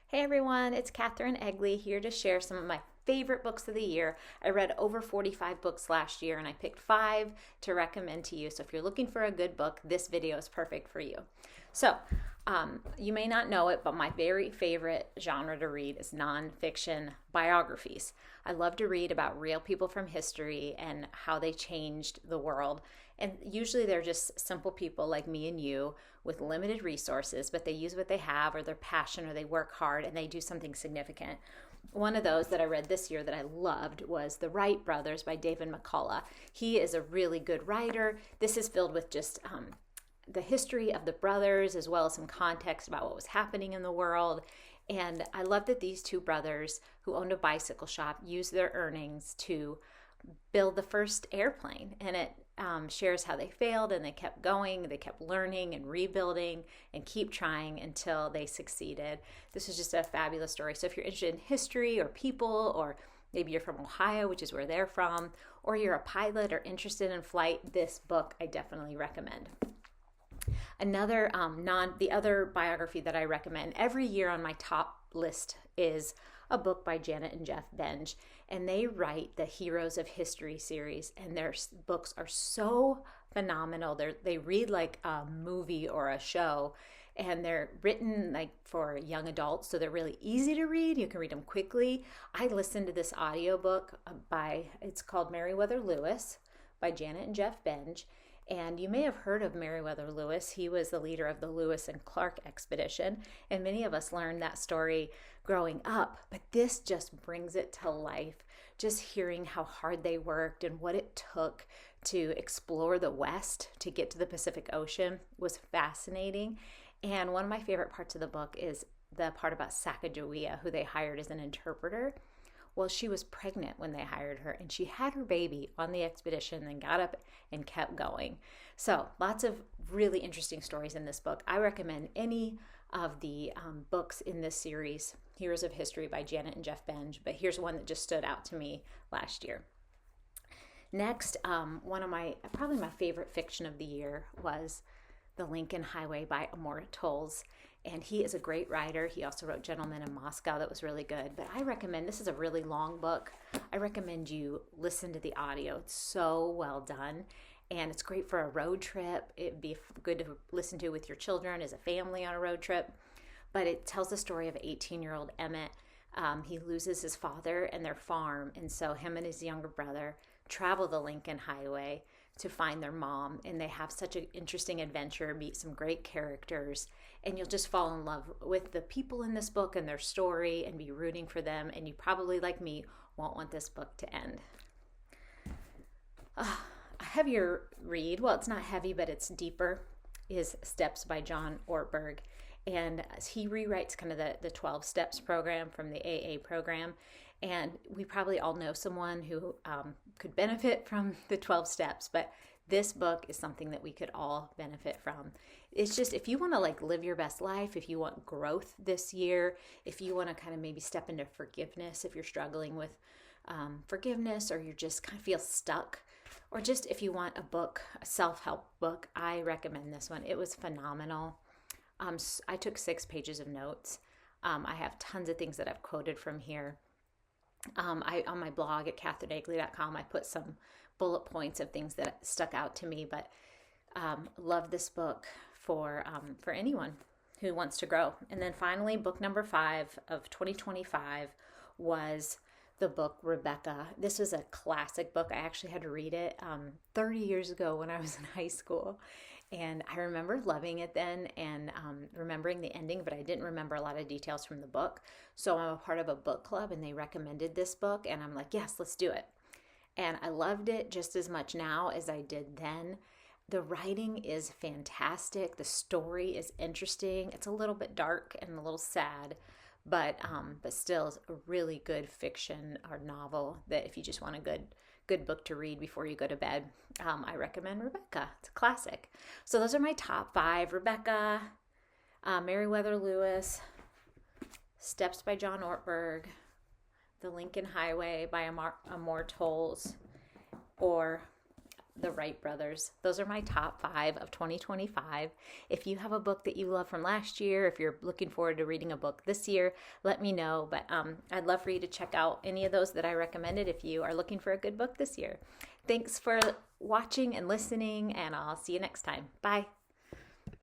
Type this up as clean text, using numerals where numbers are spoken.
Hey everyone, it's Katherine Egley here to share some of my favorite books of the year. I read over 45 books last year and I picked 5 to recommend to you. So if you're looking for a good book, this video is perfect for you. So, you may not know it, but my very favorite genre to read is nonfiction biographies. I love to read about real people from history and how they changed the world. And usually they're just simple people like me and you with limited resources, but they use what they have or their passion or they work hard and they do something significant. One of those that I read this year that I loved was The Wright Brothers by David McCullough. He is a really good writer. This is filled with just the history of the brothers as well as some context about what was happening in the world. And I love that these two brothers who owned a bicycle shop used their earnings to build the first airplane. And it shares how they failed and they kept going, they kept learning and rebuilding and keep trying until they succeeded. This is just a fabulous story. So if you're interested in history or people, or maybe you're from Ohio, which is where they're from, or you're a pilot or interested in flight, this book I definitely recommend. Another the other biography that I recommend every year on my top list is a book by Janet and Jeff Benj, and they write the Heroes of History series, and their books are so phenomenal. They read like a movie or a show, and they're written like for young adults, so they're really easy to read. You can read them quickly. I listened to this audiobook it's called Meriwether Lewis by Janet and Jeff Benj. And you may have heard of Meriwether Lewis. He was the leader of the Lewis and Clark expedition, and many of us learned that story growing up, but this just brings it to life. Just hearing how hard they worked and what it took to explore the West to get to the Pacific Ocean was fascinating. And one of my favorite parts of the book is the part about Sacagawea, who they hired as an interpreter. Well, she was pregnant when they hired her, and she had her baby on the expedition, then got up and kept going. So lots of really interesting stories in this book. I recommend any of the books in this series, Heroes of History by Janet and Jeff Benj, but here's one that just stood out to me last year. Next, one of probably my favorite fiction of the year was The Lincoln Highway by Amor Towles. And he is a great writer. He also wrote Gentleman in Moscow. That was really good. But I recommend, this is a really long book. I recommend you listen to the audio. It's so well done. And it's great for a road trip. It'd be good to listen to with your children as a family on a road trip. But it tells the story of 18-year-old Emmett. He loses his father and their farm. And so him and his younger brother travel the Lincoln Highway to find their mom, and they have such an interesting adventure, meet some great characters, and you'll just fall in love with the people in this book and their story and be rooting for them, and you probably, like me, won't want this book to end. A heavier read, well, it's not heavy, but it's deeper, is Steps by John Ortberg. And he rewrites kind of the 12 Steps program from the AA program. And we probably all know someone who could benefit from the 12 steps, but this book is something that we could all benefit from. It's just, if you want to like live your best life, if you want growth this year, if you want to kind of maybe step into forgiveness, if you're struggling with forgiveness, or you just kind of feel stuck, or just if you want a book, a self-help book, I recommend this one. It was phenomenal. I took 6 pages of notes. I have tons of things that I've quoted from here. On my blog at katherineegley.com, I put some bullet points of things that stuck out to me, but love this book for anyone who wants to grow. And then finally, book number 5 of 2025 was the book Rebecca. This was a classic book. I actually had to read it 30 years ago when I was in high school. And I remember loving it then and remembering the ending, but I didn't remember a lot of details from the book. So I'm a part of a book club and they recommended this book and I'm like, yes, let's do it. And I loved it just as much now as I did then. The writing is fantastic. The story is interesting. It's a little bit dark and a little sad, but still a really good fiction or novel that if you just want a good book to read before you go to bed, I recommend Rebecca. It's a classic. So those are my top 5. Rebecca, Meriwether Lewis, Steps by John Ortberg, The Lincoln Highway by Amor Towles, or the Wright brothers. Those are my top 5 of 2025. If you have a book that you love from last year, if you're looking forward to reading a book this year, let me know. But I'd love for you to check out any of those that I recommended if you are looking for a good book this year. Thanks for watching and listening, and I'll see you next time. Bye.